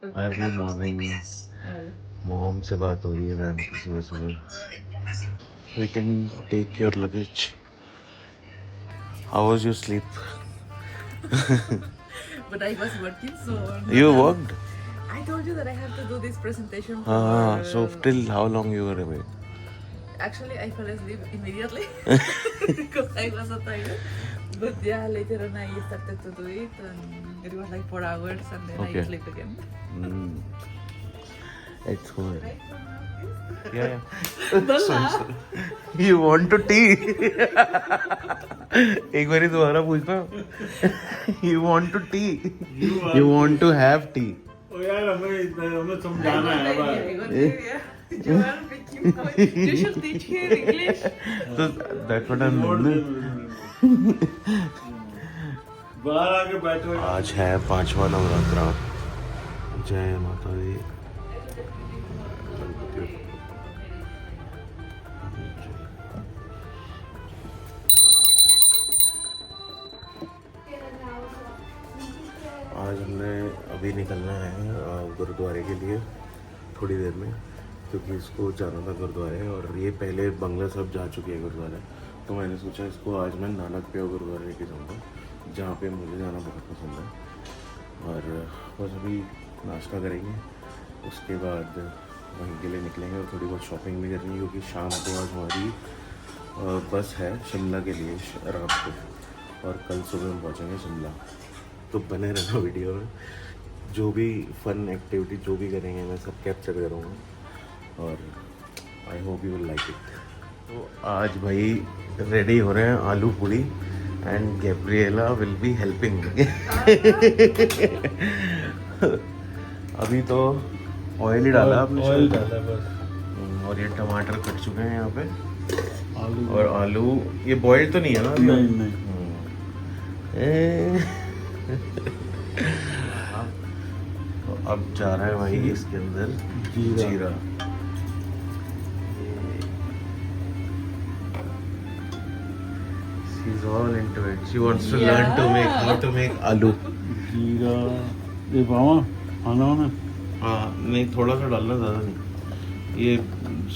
अभी morning mom से बात हो रही है मैम की सुबह सुबह। We can take your luggage. How was your sleep? But I was working, so You worked? I told you that I have to do this presentation for. So till how long you were awake? Actually, I fell asleep immediately because I was so tired. But yeah, later on I started to do it, and it was like 4 hours, and then Okay. I slept again. It's good. Yeah. Don't laugh. You want to tea? एक बारी दोबारा पूछता हूँ। You want to tea? You want to have tea? ओ यार हमें समझाना है भाई। You are making noise. You should teach him English. So that's what I'm doing. बाहर आके बैठो। आज है 5वां नवरात्रा। जय माता दी। आज हमने अभी निकलना है गुरुद्वारे के लिए थोड़ी देर में, क्योंकि इसको जाना था गुरुद्वारे और ये पहले बंगला साहब जा चुकी है गुरुद्वारे। तो मैंने सोचा इसको आज मैं नानक प्यो गुरुद्वारे लेके जाऊँगा, जहाँ पे मुझे जाना बहुत पसंद है। और बस अभी नाश्ता करेंगे, उसके बाद वहीं के लिए निकलेंगे और थोड़ी बहुत शॉपिंग भी करनी है, क्योंकि शाम को आज हमारी बस है शिमला के लिए रात को, और कल सुबह हम पहुँचेंगे शिमला। तो बने रहना वीडियो में, जो भी फन एक्टिविटी जो भी करेंगे मैं सब कैप्चर करूँगा, और I hope you will like it. तो आज भाई रेडी हो रहे हैं आलू पूड़ी, and Gabriela will be helping. अभी तो ऑयल ही डाला आपने, ऑयल डाला बस। और ये टमाटर कट चुके हैं यहाँ पे, आलू और आलू ये बॉइल्ड तो नहीं है ना अभी? नहीं। तो अब जा रहा है भाई इसके अंदर जीरा। She's all into it. She wants to learn to make how to make aloo. जीरा ये पावा खाना होना। हाँ नहीं, थोड़ा सा डालना, ज़्यादा नहीं। ये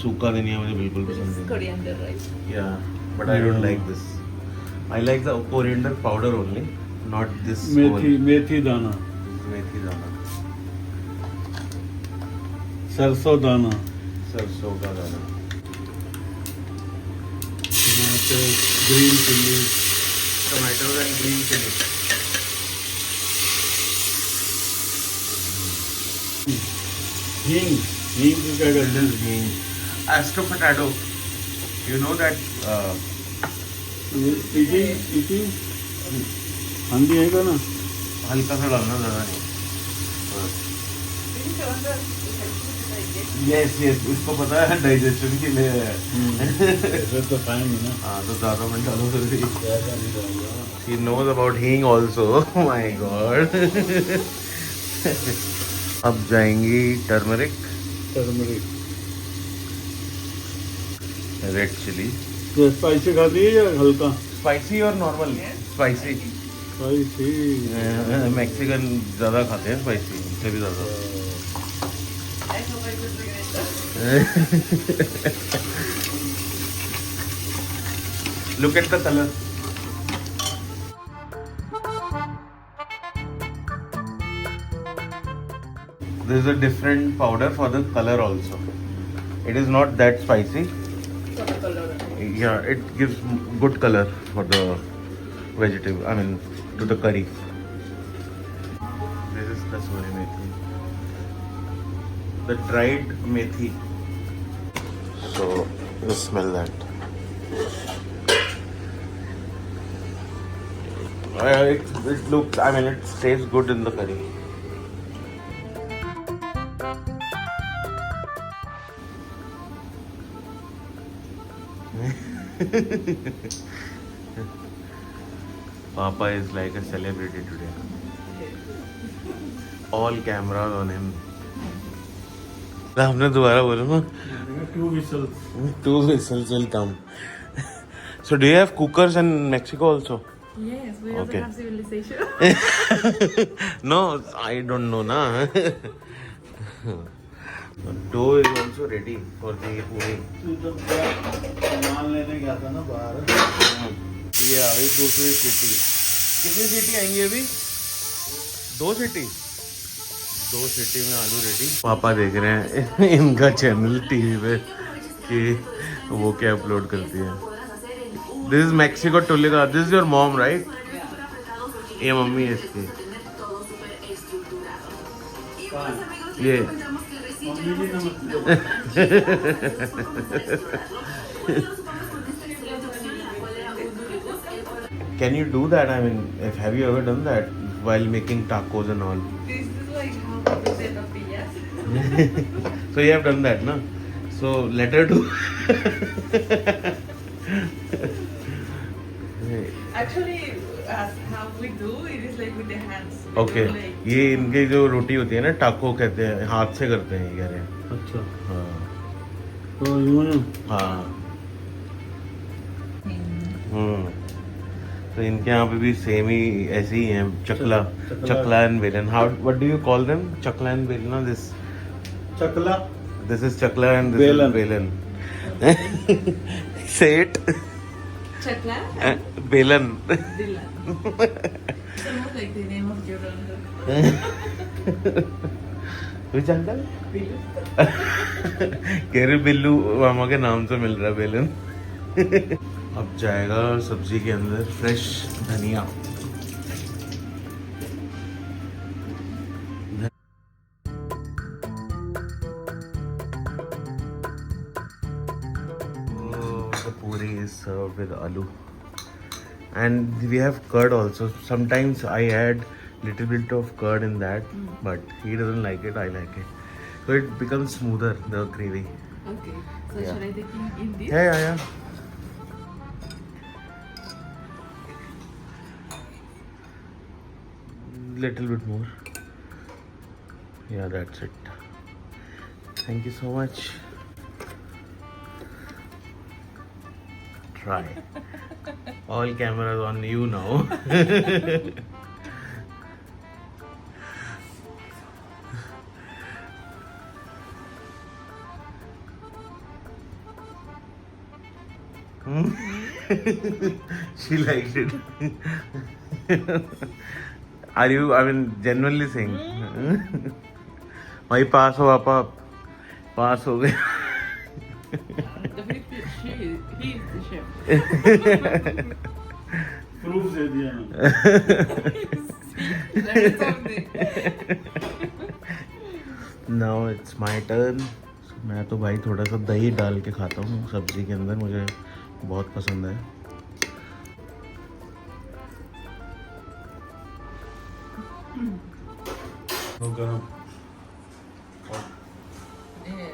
सूखा धनिया मुझे बिल्कुल पसंद नहीं। Coriander, right? Yeah, but I don't like this. I like the coriander powder only, not this whole. मेथी दाना, मेथी दाना, सरसों दाना, सरसों का दाना, टमाटर, green chilli, tomato and green chilli. हींग को क्या करते हैं? Ghee. Astro potato. You know that इटी हल्दी है का ना? हल्का सा डालना, ज़्यादा नहीं। यस उसको पता है डाइजेशन के लिए है। ऐसे तो खाएंगे ना। हाँ तो ज़्यादा मत डालो फिर भी। ज़्यादा नहीं डालूंगा। He knows about हींग also. My God. अब जाएंगी टर्मरिक, रेड चिली। तो स्पाइसी खाती है या हल्का? स्पाइसी और नॉर्मल? स्पाइसी। स्पाइसी। मैक्सिकन ज़्यादा खाते हैं स्पाइसी, उससे भी ज़्यादा। I hope I could regret that. Look at the color. There is a different powder for the color also. It is not that spicy. For the color. Yeah, it gives good color for the vegetable. I mean, to the curry. This is kasuri methi. The dried methi. So, let's smell that. It looks, I mean, it tastes good in the curry. Papa is like a celebrity today. All cameras on him. हमने दोबारा बोला ना, 2 whistles. 2 whistles will come. So do you have cookers in Mexico also? Yes, we also Okay. have civilization. No, I don't know na. Dough is also ready for the puri. तू जब सामान लेने गया था ना बाहर ये आ गई दूसरी सीटी. कितनी सीटी आएंगी अभी? 2 सीटी. 2 सीटी में आलू रेडी. पापा देख रहे हैं इनका चैनल टीवी पे कि वो क्या अपलोड करती है. दिस इज मैक्सिको टोलेगा. This is your mom right? ये मम्मी है इसकी. ये मम्मी जी नमस्ते Can you do that? I mean, have you ever done that while making tacos and all? This is like how to say tortillas. So you have done that, no? So let her do. Actually, how we do it is like with the hands. We okay do like- ये इनकी जो रोटी होती है ना टाको कहते हैं, हाथ से करते हैं ये कह रहे हैं. अच्छा हाँ तो यूं हाँ. तो इनके यहाँ पे भी सेम ही ऐसे ही है. चकला चकला एंड बेलन. How what do you call them? चकला एंड बेलन. चकला दिस इज चकला एंड दिस इज बेलन. बेलन. से इट. Chakla? बेलन. Dylan. It's almost like the name of your own. Which uncle? कह रहे बिल्लू मामा के नाम से मिल रहा है बेलन. अब जाएगा सब्जी के अंदर फ्रेश धनिया. The puri is served with aloo. And we have curd also. Sometimes I add little bit of curd in that, but he doesn't like it. I like it. So it becomes smoother, the gravy. Okay. So Yeah. should I take in this? Yeah. Little bit more. Yeah, that's it. Thank you so much. Try. All cameras on you now. She liked it. Are you, I mean, genuinely saying? भाई पास हो पापा. पास हो गए. Definitely, he is the chef. Proof दे दिया ना There is something. Now it's my turn. मैं तो भाई थोड़ा सा दही डाल के खाता हूँ सब्जी के अंदर. मुझे बहुत पसंद है. वो गरम Yeah.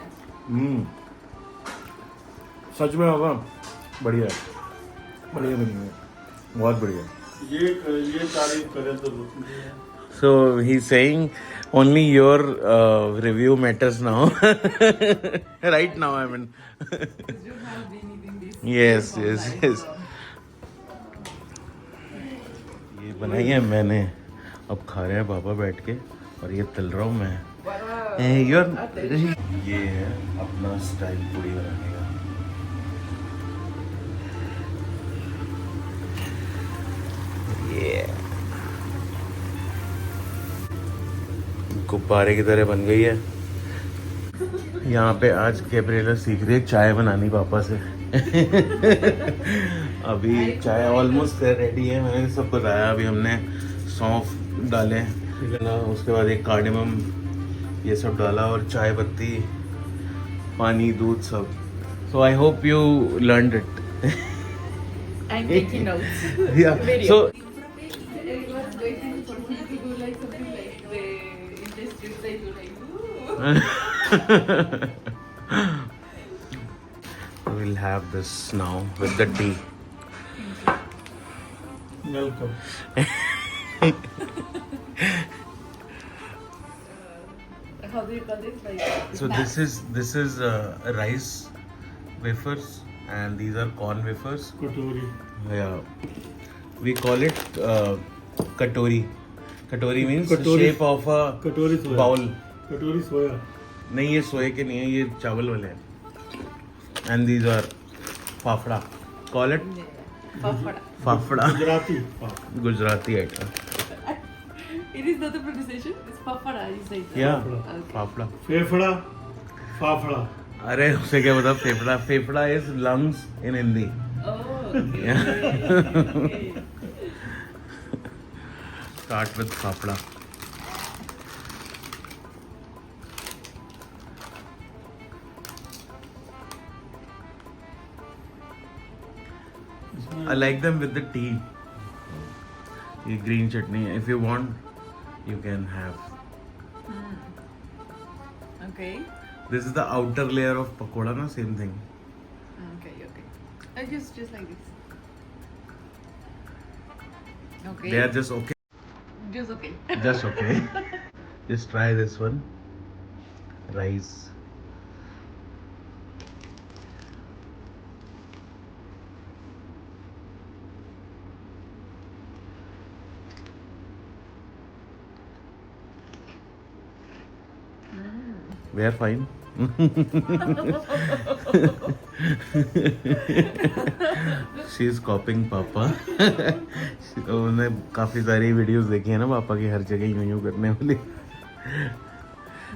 सच में होगा. बढ़िया है. बढ़िया बनी है. बहुत बढ़िया. ये तारीफ करे तो So he's saying only your review matters now. Right now, I mean. Because you have been eating this. Yes, your whole yes, life, yes. so. ये बनाई है मैंने. अब खा रहे हैं पापा बैठ के और ये तल रहा हूँ मैं. ये है अपना स्टाइल पूरी बनाने का. गुब्बारे की तरह बन गई है. यहाँ पे आज गैब्रिएला सीख रही है चाय बनानी पापा से. अभी चाय ऑलमोस्ट रेडी है. मैंने सब बताया. अभी हमने सौंफ डाले ना, उसके बाद एक कार्डेमम ये सब डाला और चाय पत्ती पानी दूध सब. So I hope you learned it. I'm taking notes. Yeah. Video. So I was waiting for him to do like something like the in the street they do like ooh. we'll have this now with the tea. Welcome How do you call this? Like So this is rice wafers and these are corn wafers. कटोरी Yeah. We call it katori. Katori means Katori. shape of a कटोरी सोया bowl. कटोरी सोया नहीं ये सोए के नहीं है, ये चावल वाले हैं. And these are fafda. Call it Fafada. fafda. Gujarati Gujarati item. It is not the pronunciation. It's fafada. You say. Yeah. Okay. Fafda. फेफड़ा फाफड़ा अरे उसे क्या बता फेफड़ा. फेफड़ा is lungs in Hindi. Oh. Okay. Yeah. Okay. Start with fafda. I like them with the tea. ये green chutney. If you want, you can have. Okay. This is the outer layer of pakoda, na same thing. Okay. Okay. Just like this. Okay. They are just okay. Just okay. Just okay. Just try this one. Rice. We are fine. She is copying Papa. उन्होंने काफी सारी videos देखी है ना पापा की, हर जगह यूं यूं करने वाली.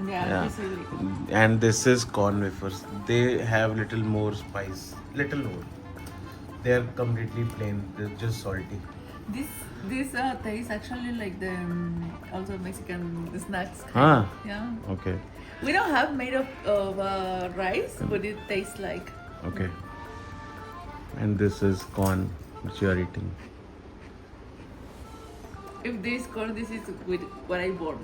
Yeah. Yeah. Just like And this is corn wafers. They have little more spice, little more. They are completely plain. They're just salty. this tastes actually like the also Mexican snacks. Huh. Yeah. Okay. We don't have made of rice, but it tastes like. Okay. And this is corn which you are eating. If this corn, this is with what I born.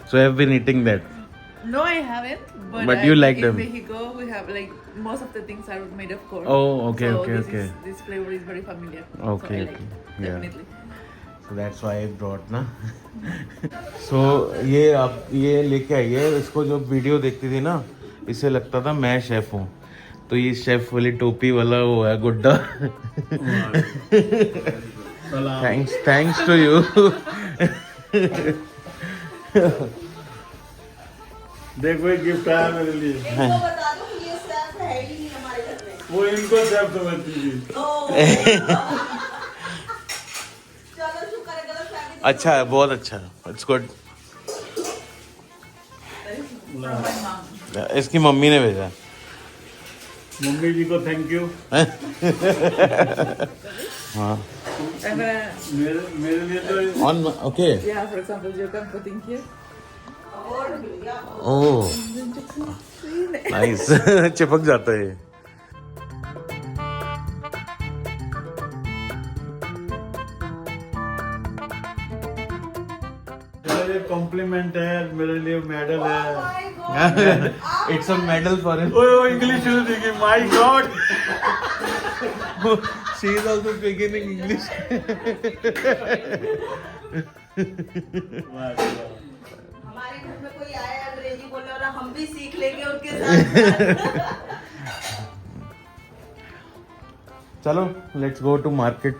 So I have been eating that. No, I haven't. But I you like think them. In Mexico, we have like most of the things are made of corn. Oh, okay, so okay, this okay. This flavor is very familiar. Okay, so I like okay. it, Yeah. definitely. So that's why I brought ना. So ये आप ये लेके आइए. इसको जो video देखती थी ना, इसे लगता था मैं शेफ हूँ. तो ये शेफ वाली टोपी वाला वो है गुड्डा. Thanks to you. देखो एक गिफ्ट आया मेरे लिए. इनको बता दो ये सेफ है ही नहीं हमारे घर में. वो इनको सेफ समझती थी. चलो शुक्र है गलत फैमिली. अच्छा है, बहुत अच्छा है. It's good. From my mom. इसकी मम्मी ने भेजा. मम्मी जी को थैंक यू. हाँ. And मेरे लिए तो On okay. yeah, for example, you can put in here. Oh. Nice. चिपक जाता है. मेरे लिए कॉम्प्लीमेंट है. मेरे लिए मेडल है. It's a medal for him. ओ इंग्लिश शुरू देखी. My God. She is also speaking in English. हमारे घर में कोई आया अंग्रेजी बोलने वाला हम भी सीख लेंगे उनके साथ. चलो, let's go to market.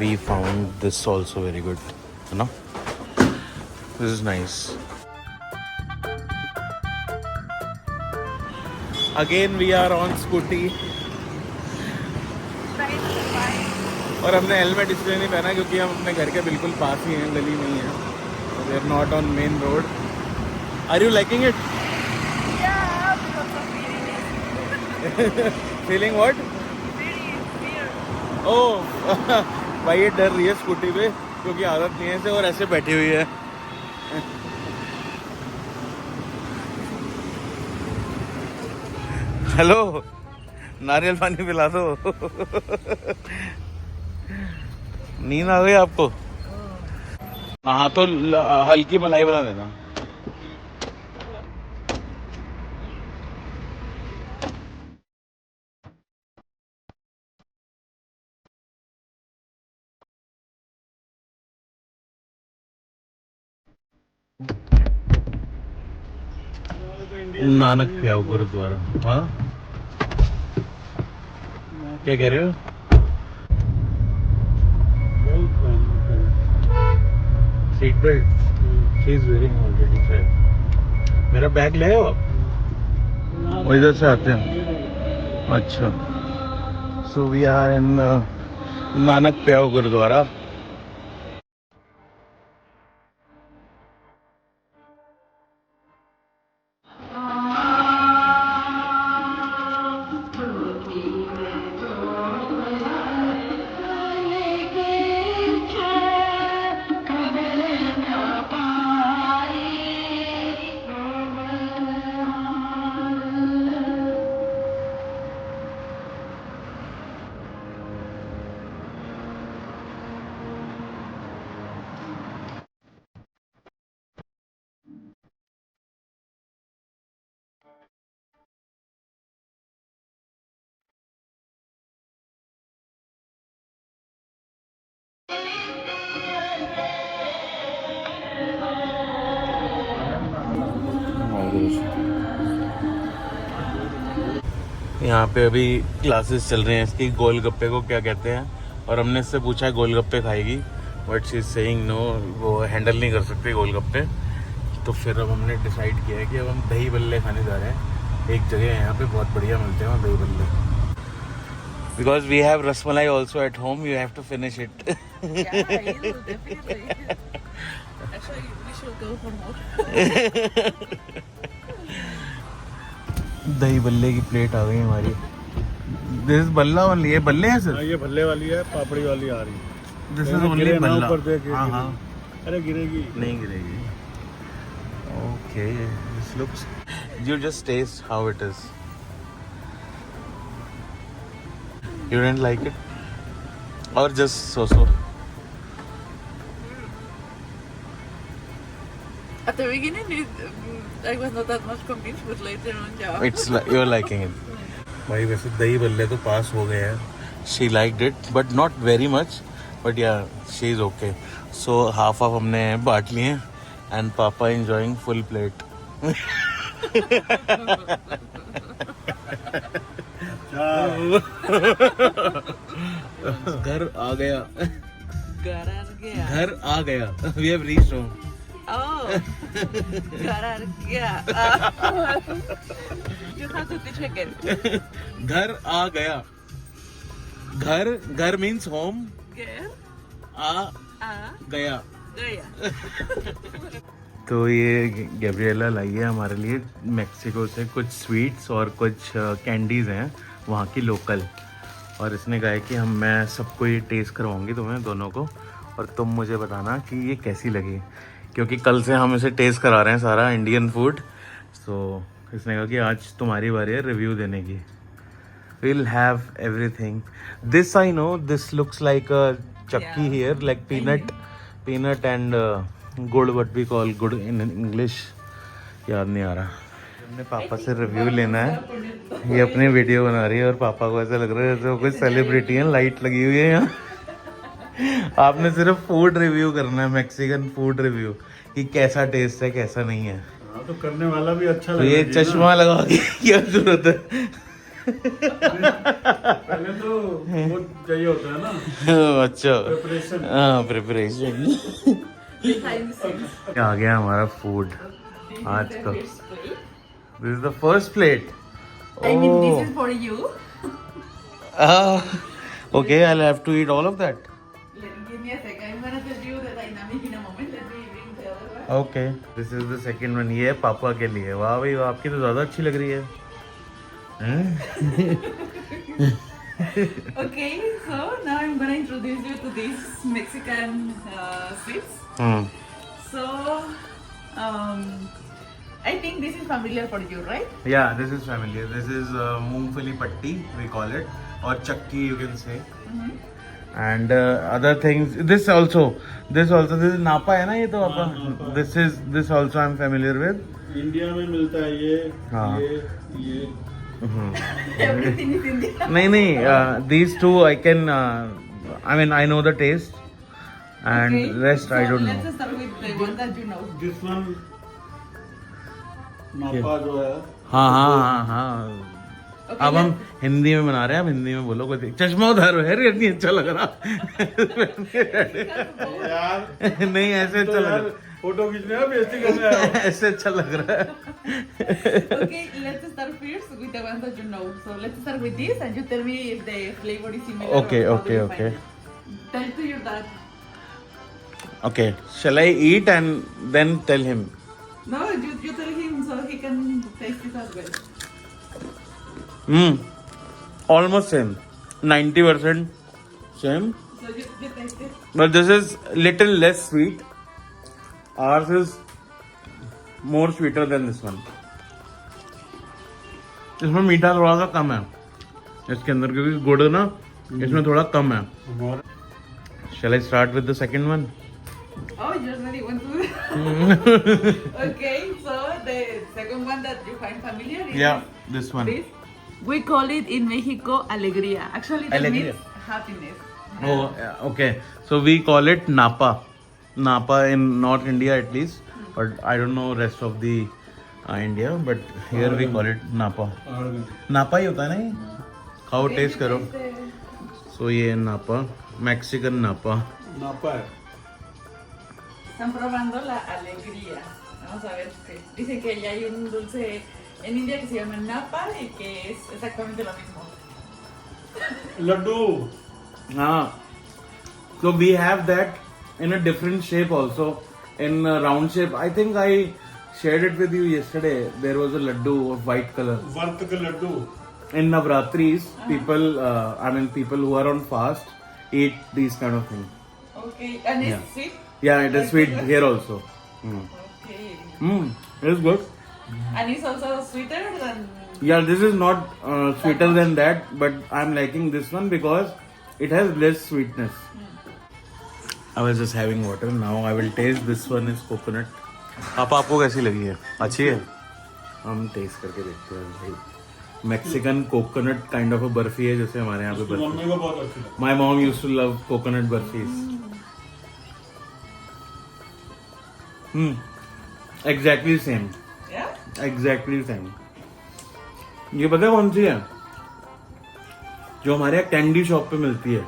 We found this also very good, you know. This is nice. Again we are on scooty. और हमने हेलमेट इसलिए नहीं पहना क्योंकि हम अपने घर के बिल्कुल पास ही हैं, गली में ही हैं. We are not on main road. Are you liking it? Yeah, because of feeling Feeling what? fear. Oh, भाई ये डर रही है स्कूटी पे क्योंकि आदत नहीं है इसे और ऐसे बैठी हुई है. हेलो, नारियल पानी पिला दो. नींद आ गई आपको? हाँ तो हल्की मलाई बना देना. नानक प्याऊ गुरुद्वारा. हाँ क्या कह रहे हो? Seat belt she is wearing already शायद। मेरा बैग ले आओ आप। वो इधर से आते हैं। अच्छा, so we are in Nanak Piao Gurdwara. यहाँ पे अभी क्लासेस चल रहे हैं इसकी, गोलगप्पे को क्या कहते हैं, और हमने इससे पूछा है गोलगप्पे खाएगी, but she is saying no, वो हैंडल नहीं कर सकती गोलगप्पे। तो फिर अब हमने डिसाइड किया है कि अब हम दही बल्ले खाने जा रहे हैं। एक जगह है यहाँ पे बहुत बढ़िया मिलते हैं दही बल्ले। Because we have rasmalai also at home, you have to finish it. दही बल्ले की प्लेट आ गई हमारी। दिस इज बल्ला वाली, ये बल्ले हैं सर? ये भल्ले वाली है, पापड़ी वाली आ रही है। दिस इज ओनली बल्ला। हाँ हाँ, अरे गिरेगी नहीं गिरेगी। Okay, this looks, you just taste how it is. You didn't like it? Or just so-so? At the beginning, I was not that much convinced, but later on, yeah. It's like you're liking it. भाई वैसे दही बल्ले तो पास हो गए हैं. She liked it, but not very much. But yeah, she is okay. So half हमने बांट लिए हैं, and Papa enjoying full plate. घर आ गया. घर आ गया. We have reached home. Oh, Garargia. You have to teach again. घर आ गया. घर means home. आ गया. तो ये गैब्रिएला लाई है हमारे लिए मेक्सिको से कुछ स्वीट्स और कुछ कैंडीज़ हैं वहाँ की लोकल, और इसने कहा है कि मैं सबको ये टेस्ट करवाऊँगी तुम्हें दोनों को, और तुम मुझे बताना कि ये कैसी लगी, क्योंकि कल से हम इसे टेस्ट करा रहे हैं सारा इंडियन फूड। तो इसने कहा कि आज तुम्हारी बारी है रिव्यू देने की। Will have everything. This I know, this looks like अ चक्की हियर, लाइक पीनट एंड गुड़, व्हाट वी कॉल गुड़ इन इंग्लिश, याद नहीं आ रहा। हमने पापा से रिव्यू लेना है, ये अपनी वीडियो बना रही है और पापा को ऐसा लग रहा है जैसे वो कोई सेलिब्रिटी है, लाइट लगी हुई है यहाँ। आपने सिर्फ फूड रिव्यू करना है, मैक्सिकन फूड रिव्यू, कि कैसा टेस्ट है कैसा नहीं है। हाँ, तो करने वाला भी अच्छा तो ये चश्मा लगा के क्या जरूरत है? पहले तो वो चाहिए होता है ना। अच्छा, प्रिपरेशन। हाँ प्रिपरेशन। आ गया हमारा फूड आज का। This is the first plate. I mean, this is for you. Okay, I'll have to eat all of that. Give me a sec. I'm gonna tell you the dynamic in a moment. Let me bring the other one. Okay, this is the second one. ये है पापा के लिए। वाह भाई, आपकी तो ज़्यादा अच्छी लग रही है। Okay, so now I'm gonna introduce you to these Mexican sweets. So, I think this is familiar for you, right? Yeah, this is familiar. This is मूंगफली पट्टी, we call it, or chakki you can say. And other things. This is नापा है ना ये तो पापा? This also I'm familiar with. India में मिलता है ये। हाँ। ये Everything is Indian. नहीं, these two I can, I mean I know the taste, and Okay, rest I so don't let's know. start with the one that you know. This one नापा जो है। हाँ। Okay, अब हम हिंदी में बना रहे हैं, आप हिंदी में बोलो कोई चश्मा उतारो है रे, नहीं अच्छा लग रहा यार नहीं ऐसे अच्छा लग रहा फोटो खींचने का बेइज्जती करने आया हो। ऐसे अच्छा लग रहा है Okay, let's start first with the ones that you know. So let's start with this, and you tell me if the flavor is similar. Okay, or how do okay, you okay. find it. Tell to your dad. Okay, shall I eat and then tell him? No, you tell him so he can taste it as well. Almost same, 90% same, So you taste it. but this is little less sweet. Ours is more sweeter than this one. इसमें मीठा थोड़ा सा कम है इसके अंदर, क्योंकि गुड़ ना इसमें थोड़ा कम है. Shall I start with the second one? Oh, you already went to. Okay, so the second one that you find familiar is Yeah, this one. this. We call it in Mexico alegría. Actually, that Alegría. means happiness. Oh, yeah, okay. So we call it Napa. Napa in North India at least, but I don't know rest of the India. But here we call it Napa. Napa ही होता है ना ये? खाओ test करो. So ये Napa, Mexican Napa. नापा है. Están probando la alegría. Vamos a ver. Dicen que ya hay un dulce en India que se llama napa y que es exactamente lo mismo. Laddu. हाँ. So we have that in a different shape also, in a round shape. I think I shared it with you yesterday. There was a laddu of white color. वर्त के Laddu. In Navratris, people who are on fast eat these kind of things. Okay, and it's Yeah. sweet. Yeah, it is Like sweet sugar? here also. Okay. It is good. And it's also sweeter than. Yeah, this is not sweeter than that, but I'm liking this one because it has less sweetness. I was just having water. Now I will taste. This one is coconut. आपको कैसी लगी है? अच्छी है? हम test करके देखते हैं भाई. Mexican coconut kind of a barfi है जैसे हमारे यहाँ पे बर्फी. मम्मी को बहुत अच्छी लगी. My mom used to love coconut burfis. Exactly same. Yeah? Exactly same. ये पता है कौन सी है? जो हमारे यहाँ कैंडी शॉप पे मिलती है.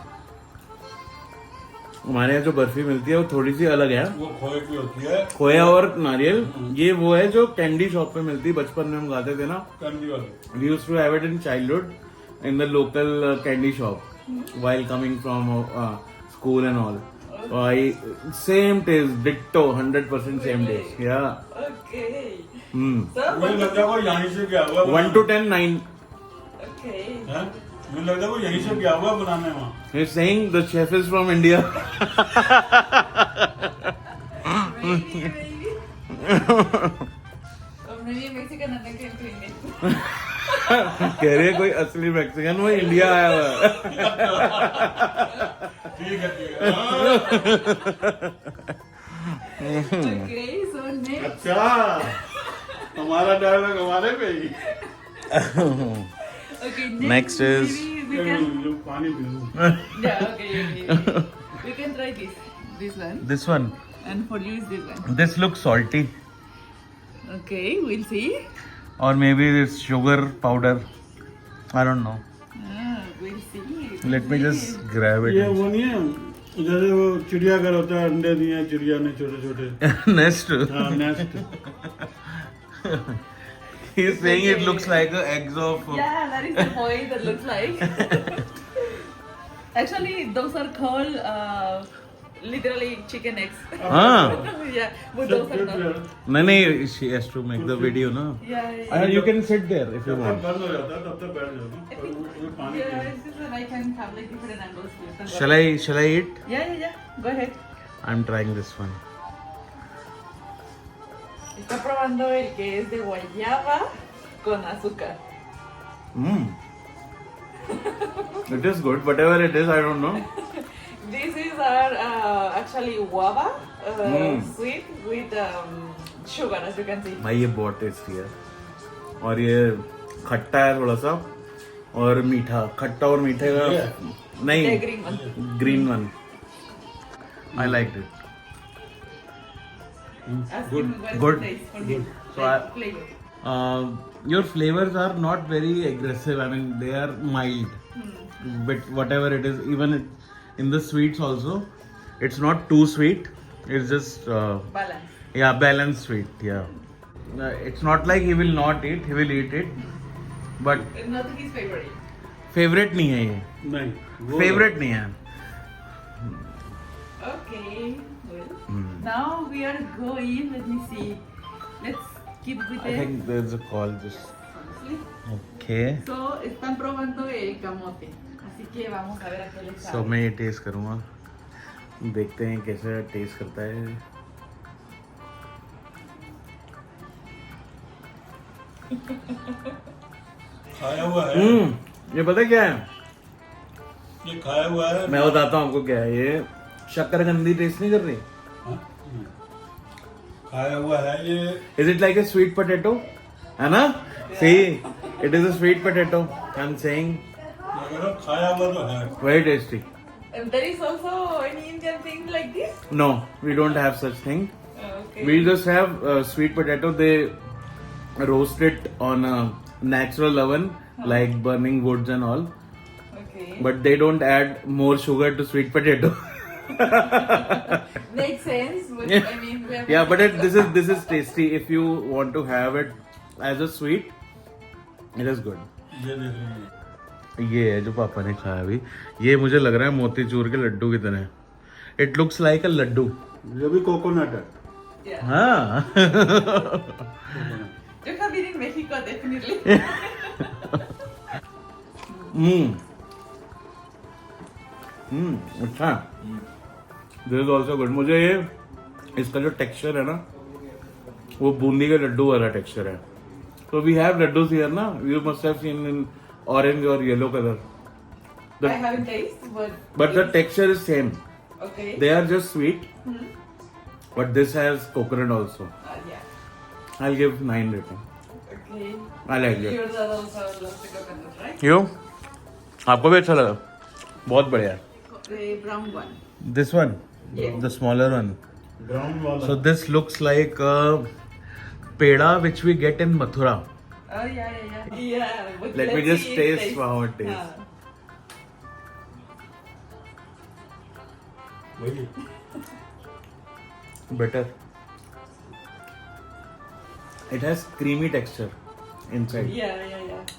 हमारे यहाँ जो बर्फी मिलती है वो थोड़ी सी अलग है. वो खोए की होती है. खोया और नारियल. ये वो है जो कैंडी शॉप पे मिलती है. बचपन में हम खाते थे ना. कंदी वाली. We used to have it in childhood in the local candy shop while coming from school and all. Same taste, ditto, 100% same taste. Yeah. Okay. मुझे So, लगता है वो यहीं से गया हुआ. 1 to 10, 9. okay. हैं? मुझे लगता है वो यहीं से गया हुआ बनाने वहाँ. He's saying the chef is from India. Maybe, maybe. Or maybe Mexican and they can clean it. कह रहे कोई असली मैक्सिकन वो इंडिया आया हुआ है. ठीक है ठीक है. Okay, so next. अच्छा हमारा डायलॉग हमारे पे ही. Okay, Next is- maybe we can. पानी पी लूं. Yeah, okay. We can try this one. This one. And for you is this one. This looks salty. Okay, we'll see. Or maybe it's sugar powder. I don't know. We'll see. Let me just grab ये it. वो नहीं है जैसे वो चिड़ियाघर होता है. अंडे दिए चिड़िया ने छोटे छोटे. Nest. हाँ nest. He's saying it looks like eggs of. Yeah, that is the point that looks like. Actually, those are called literally chicken eggs. हाँ. Yeah, but those are not. नहीं she has to make the video ना. Yeah. You can sit there if you जब तक want. बंद हो जाता है तब तक बैठ जाओ. वो पानी Yeah, P. it's just that I can have like different angles. Shall I eat? Yeah. Go ahead. I'm trying this one. Está probando el que es de guayaba con azúcar. It is good. Whatever it is, I don't know. This is our actually guava, sweet with sugar, as you can see. भाई ये बहुत tasty है. और ये खट्टा है थोड़ा सा और मीठा. खट्टा और मीठे का The नहीं. green one. Green one. I liked it. Ask him what Good. it tastes for him. So I- Flavor. your flavors are not very aggressive. I mean, they are mild. But whatever it is, even in the sweets also, it's not too sweet. It's just Balance. yeah, balanced sweet. Yeah, it's not like he will not eat. He will eat it, but Not his favorite. favorite नहीं है ये. नहीं Favorite नहीं है. Okay. Well, now we are going. Let me see. Let's keep with I it. think there's a call. Just okay. So, están probando el camote. Así que vamos a ver a qué les So sabe. मैं ये test करूँगा. देखते हैं कैसे test करता है. खाया हुआ है ये पता है क्या है? ये खाया हुआ है मैं बताता हूँ आपको क्या है. ये शक्करकंदी टेस्ट नहीं कर रही. हाँ? खाया हुआ है ये Is it like a sweet potato? है ना? See, it is a sweet potato. I'm saying मगर खाया हुआ तो है very tasty. There is also any Indian thing like this? No, we don't have such thing. Okay. We just have sweet potato. They roast it on a natural oven, like burning woods and all. Okay. But they don't add more sugar to sweet potato. Makes sense. But I mean, we have Yeah, but this is tasty. If you want to have it as a sweet, it is good. ये देख लीजिए ये है जो पापा ने खाया अभी. ये मुझे लग रहा है मोतीचूर के लड्डू की तरह. It looks like a laddu. ये भी कोकोनट है Yeah. हाँ. You have been in Mexico, definitely. अच्छा. This is also good. मुझे ये इसका जो टेक्सचर है ना वो बूंदी के लड्डू वाला टेक्सचर है. तो वी हैव लड्डूस हियर ना. You must have seen in orange और yellow colour. I haven't tasted, But the texture is same. okay. They are just sweet. But this has coconut also. Yeah. I'll give 9 rating. Okay. I like it. Yours are also loves the coconut, right? You? आपको भी अच्छा लगा? बहुत बढ़िया. The brown one. This one? Yeah. The smaller one. Brown वाला So this looks like peda which we get in Mathura. Oh yeah. Yeah. But Let me let's just see it taste how it tastes. हाँ. वही Better. It has creamy texture inside. Yeah.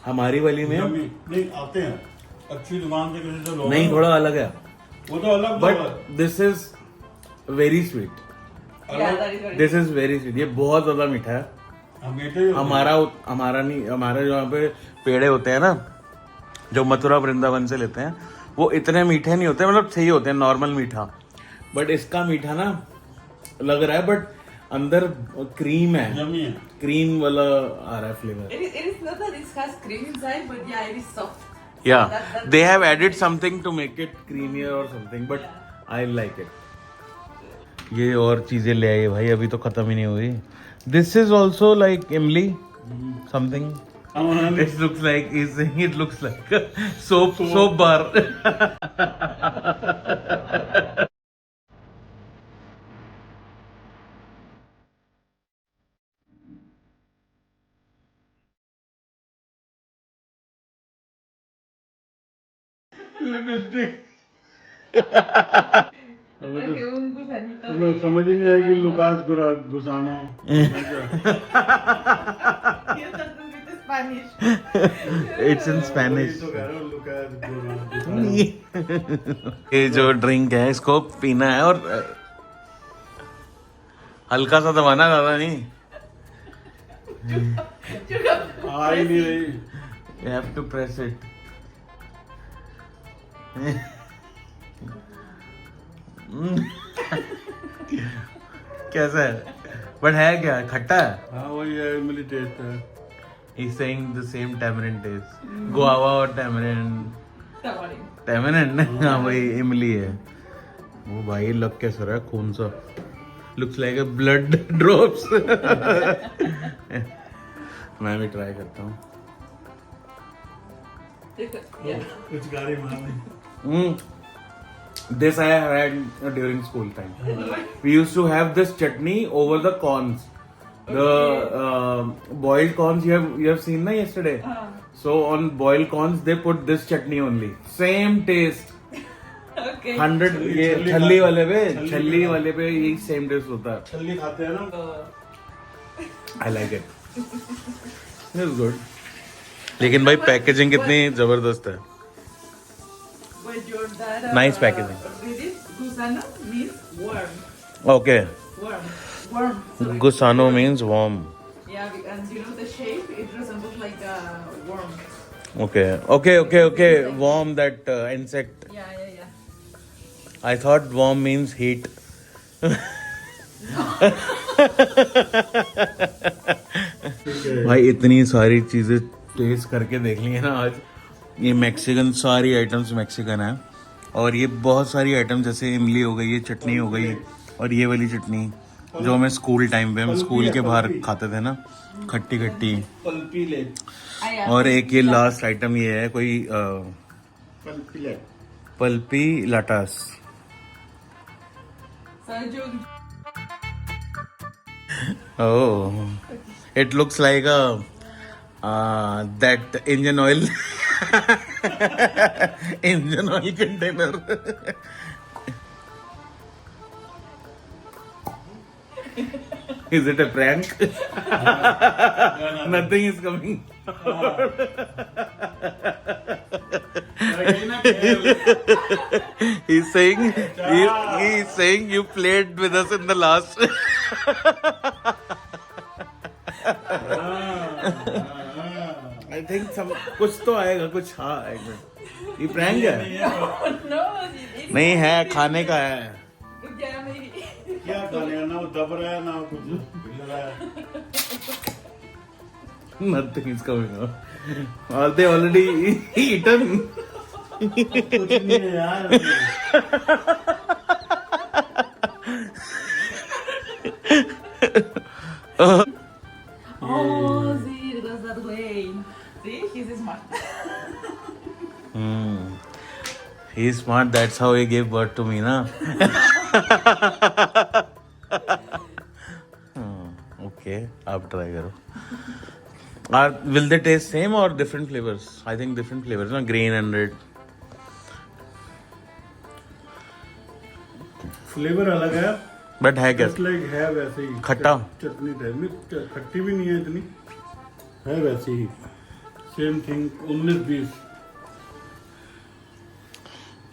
हमारी वाली में yummy नहीं आते हैं अच्छी दुकान से किसी से लो नहीं, थोड़ा अलग है. वो तो अलग But है this is very sweet. Yeah, that is very. This is very sweet. ये बहुत ज्यादा मीठा है. हम मीठे ही होते हैं। हमारा नहीं, हमारे जो यहाँ पे पेड़े होते हैं ना जो मथुरा वृंदावन से लेते हैं वो इतने मीठे नहीं होते. मतलब सही होते हैं, नॉर्मल मीठा. बट इसका मीठा ना लग रहा है बट अंदर क्रीम है. यम्मी है क्रीम वाला आ रहा है flavour. It is not that it has cream inside, but yeah, it is soft. या That- they have added something to make it creamier और something but I like it. ये और चीजें ले आइए भाई, अभी तो खत्म ही नहीं हुई. दिस इज ऑल्सो लाइक इमली something. This looks like he's saying it looks like a soap bar. Like un gusanito. हमें समझ ही नहीं आएगी Lucas घुसाना You start to speak Spanish. It's in Spanish. तो कह रहा हूँ लुकास ये जो ड्रिंक है इसको पीना है और हल्का सा दबाना, ज्यादा नहीं. आ ही नहीं रही You have to press it. कैसा है? बट है क्या, खट्टा है? हाँ वही है इमली टेस्ट है He's saying the same tamarind taste. Guava और tamarind. Tamarind. tamarind हाँ भाई इमली है. वो भाई लग कैसा रहा है, खून सा. Looks like a blood drops. मैं भी ट्राई करता हूँ. Yeah. कुछ गाड़ी मारनी This I had during school time. We used to have this chutney over the corns. The boiled corns you have seen na yesterday. So on boiled corns they put this chutney only. Same taste. Okay. 100 ये छल्ली वाले पे यही same taste होता है. छल्ली खाते हैं ना. I like it. It's good. लेकिन भाई पैकेजिंग कितनी जबरदस्त है. But your dad. Nice packaging. Read it. Gusano means worm. Okay. Worm. Worm. Sorry. Gusano means worm. Yeah, and you know the shape? It resembles like a worm. Okay. Worm, that insect. Yeah. I thought worm means heat. भाई इतनी सारी चीजें test करके देख ली है ना आज. ये मैक्सिकन, सारी आइटम्स मैक्सिकन है. और ये बहुत सारी आइटम जैसे इमली हो गई, ये चटनी हो गई, और ये वाली चटनी जो हमें स्कूल टाइम पे हम स्कूल के बाहर खाते थे ना, खट्टी खट्टी. पल्पी ले. और एक ये लास्ट आइटम ये है कोई पल्पी ले. Pulpy लाटास. Sajun. Oh, it looks like that engine oil container. Is it a prank? Nothing is coming. He's saying you played with us in the last. I think कुछ तो आएगा, कुछ हाँ आएगा. ये प्रैंक है? No, it नहीं है, खाने का है. क्या खाने का? ना वो दब रहा है ना कुछ हिल रहा है. Nothing is coming out. Are they already eaten? कुछ नहीं है यार. Oh, see, it goes that way. See, he's smart. He's smart. That's how he gave birth to me, na? Okay, आप try करो. Will they taste same or different flavors? I think different flavors, na? Green and red. Flavour अलग है. But है क्या? Just like है वैसे ही. खट्टा? चटनी type में, खट्टी भी नहीं है इतनी. है वैसे ही. Same thing. 19-20.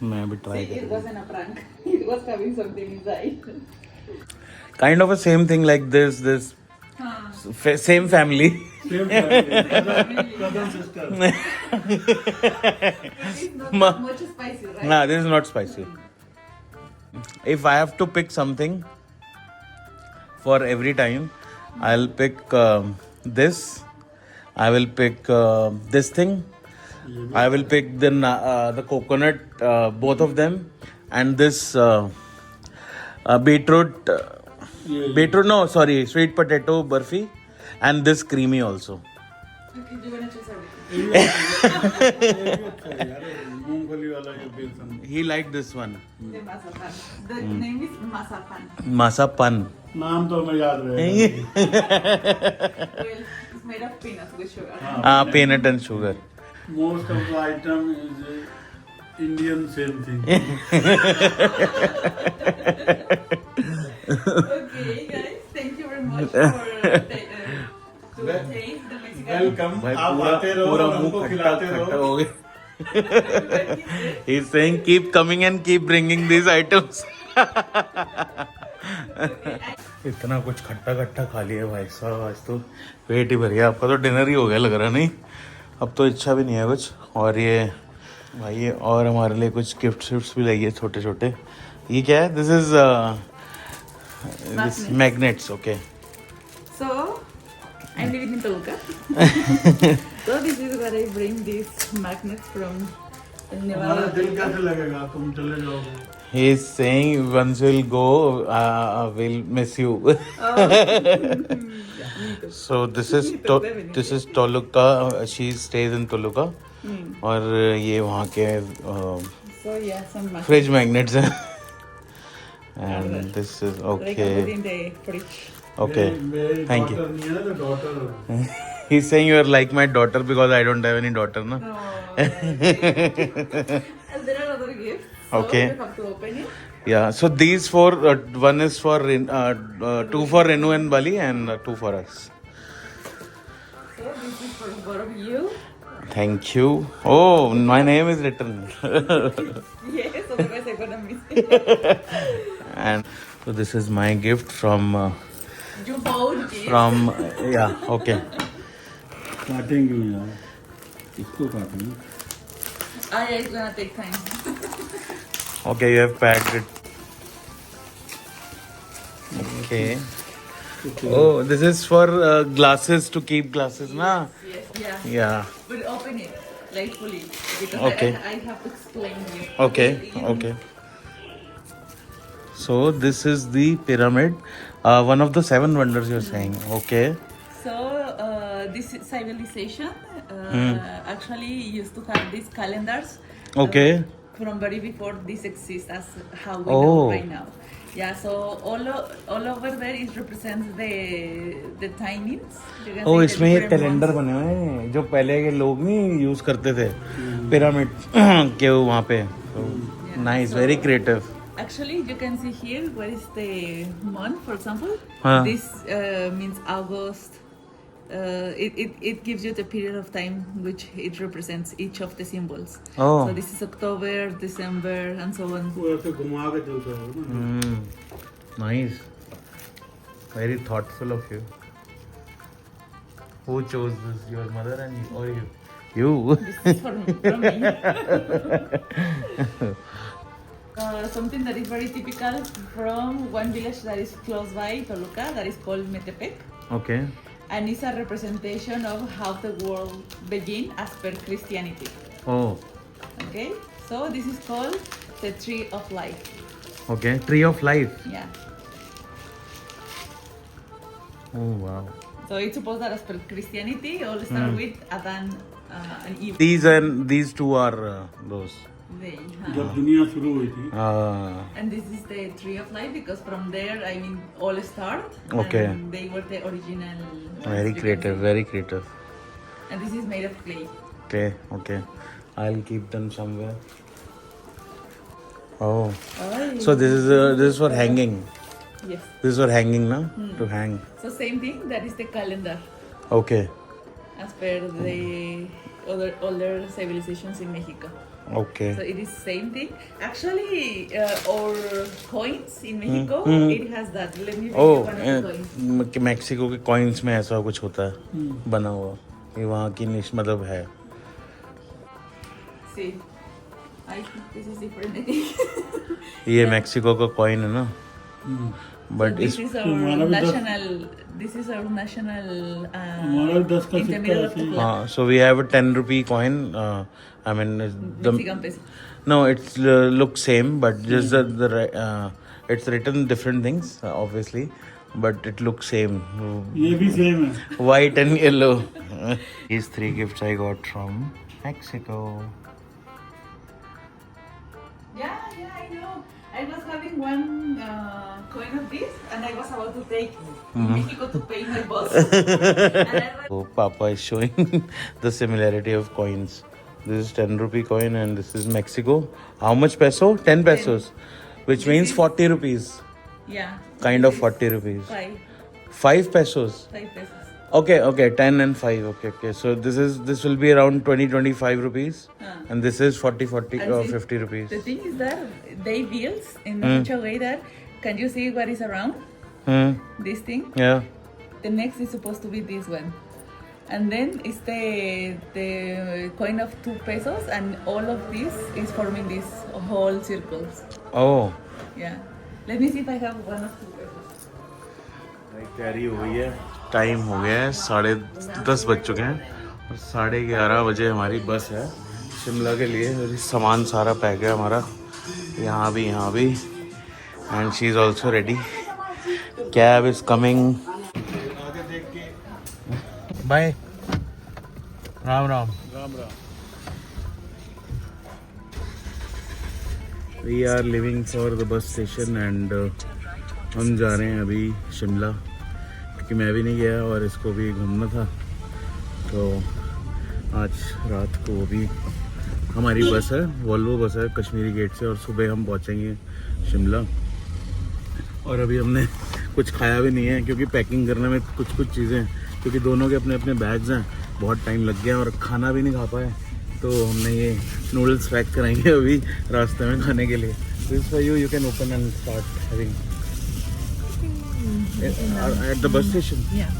मैं भी try See, it करूँ. wasn't a prank. It was having something inside. Kind of a same thing like this. Same family. Same family. Cousin sister. It's not that much spicy, right? Nah, this is not spicy. If I have to pick something for every time, I'll pick this. I will pick this thing. I will pick the coconut, both of them, and this beetroot. Beetroot, no, sorry, sweet potato burfi, and this creamy also. Okay, you're gonna choose everything. मूंगफली वाला ये बेसन. He liked this one. The masapan. The name is masapan. Masapan. नाम तो मैं याद रहेगा. Well, it's made of peanuts with sugar. Peanut and sugar. Most of the item is Indian same thing. Okay, guys, thank you very much for to taste the Mexican. Welcome. भाई आप आते रहो पूरा और मुंह हमको खट्टा खिलाते खट्टा रहो. हो गया. He's saying keep coming and keep bringing these items. इतना कुछ खट्टा खट्टा खा लिया भाई साहब, आज तो पेट ही भर गया. आपका तो डिनर ही हो गया लग रहा नहीं? अब तो इच्छा भी नहीं है कुछ. और ये भाई ये और हमारे लिए कुछ गिफ्ट्स भी लाइए छोटे छोटे. ये क्या है? This is this magnets. Okay. So, I'm living in Toluca. So this is where I bring these magnets from हमारा Nevada. दिल कैसे लगेगा तुम चले जाओगे. He is saying once we'll go, we'll miss you. So this is Toluca. She stays in Toluca. और ये वहाँ के So yeah, some magnets. fridge magnets हैं. And this is Like I put okay. in the fridge. Okay. Thank you. He's saying you are like my daughter because I don't have any daughter, na? No. And there are other gifts. So Okay. you have to open it. Yeah. So these four, one is for two for Renu and Bali, and two for us. So this is for both of you. Thank you. Oh, my name is written. Yes, otherwise I'm gonna miss it. And so this is my gift from You both gifts. yeah. Okay. काटेंगे यार, इसको काटेंगे. It's gonna take time. Okay, you have packed it. Okay. Oh, this is for glasses, to keep glasses, na? Yes, yeah. Yeah. But open it, like fully, because Okay. I have to explain you. Okay. Okay. So this is the pyramid, one of the 7 wonders you're saying. Okay. So this civilization actually used to have these calendars. Okay. From very before this exists as how we Oh. know right now. Yeah. So all over there it represents the timings. You can O see the इसमें ये different calendar months. बने हुए हैं जो पहले के लोग नहीं यूज करते थे पिरामिड के वहाँ पे. Nice, very creative. Actually, you can see here what is the month, for example. Huh. This means August. It gives you the period of time which it represents each of the symbols. Oh. So this is October, December, and so on. वो ऐसे घुमा के चलता है ना. Nice. Very thoughtful of you. Who chose this? Your mother and you, or you? You. This is from me. Something that is very typical from one village that is close by Toluca, that is called Metepec. Okay. And it's a representation of how the world began as per Christianity. Oh. Okay, so this is called the Tree of Life. Okay. Tree of life. Yeah. Oh wow. So it's supposed that as per Christianity, all start with Adam and Eve. These two are those. They, जब दुनिया शुरू हुई थी. and this is the Tree of Life because from there, I mean, all start. Okay. And they were the original. Very creative. Very creative. And this is made of clay. Okay. Okay. I'll keep them somewhere. Oh. So this is for hanging. Yes. This is for hanging, na? To hang. So same thing. That is the calendar, Okay. as per the older civilizations in Mexico. Okay. So it is same thing. Actually, our coins in Mexico, it has that. Let me read you one of the coins. Mexico के coins में ऐसा कुछ होता है बना हुआ. ये वहाँ की निश मतलब है. See, I think this is different. I think. ये मैक्सिको का कॉइन है ना. बट This इस is our national. This is our national. हमारा 10 का in the सिक्का middle of ऐसे the ही. flag. हाँ. So we have a 10 rupee coin. I mean the Mexican peso. no, it's looks same, but just it's written different things obviously, but it looks same. ये भी same है. White and yellow. These 3 gifts I got from Mexico. Yeah, I know. I was having one coin of this, and I was about to take in Mexico to pay my boss. And I was, So Papa is showing the similarity of coins. This is 10 rupee coin and this is Mexico. How much peso? 10 pesos, which means 40 rupees. yeah. Kind of this is 40 rupees. 5 5 pesos. pesos. Okay, 10 and 5. Okay. So this will be around 20-25 rupees, and this is 40 And or see, 50 rupees. The thing is that they build in such a way that can you see what is around this thing? Yeah. The next is supposed to be this one, and then it's the coin of 2 pesos, and all of this is forming these whole circles. Oh. Yeah. Let me see if I have one of 2 pesos. तैयारी हो गई है. Time हो गया है 10:30 बज चुके हैं और 11:30 बजे हमारी बस है शिमला के लिए. और ये सामान सारा पैक है हमारा यहाँ भी and she is also ready. Cab is coming. Bye. Ram. We are leaving for the bus station and हम जा रहे हैं अभी शिमला. क्योंकि मैं भी नहीं गया और इसको भी घूमना था। तो आज रात को भी हमारी बस है, वॉल्वो बस है कश्मीरी गेट से, और सुबह हम पहुंचेंगे शिमला। और अभी हमने कुछ खाया भी नहीं है क्योंकि पैकिंग करने में कुछ चीज़ें, क्योंकि दोनों के अपने अपने बैग्स हैं, बहुत टाइम लग गया और खाना भी नहीं खा पाए। तो हमने ये नूडल्स पैक कराएंगे अभी रास्ते में खाने के लिए। This for you can open and start having at the bus station. Yeah.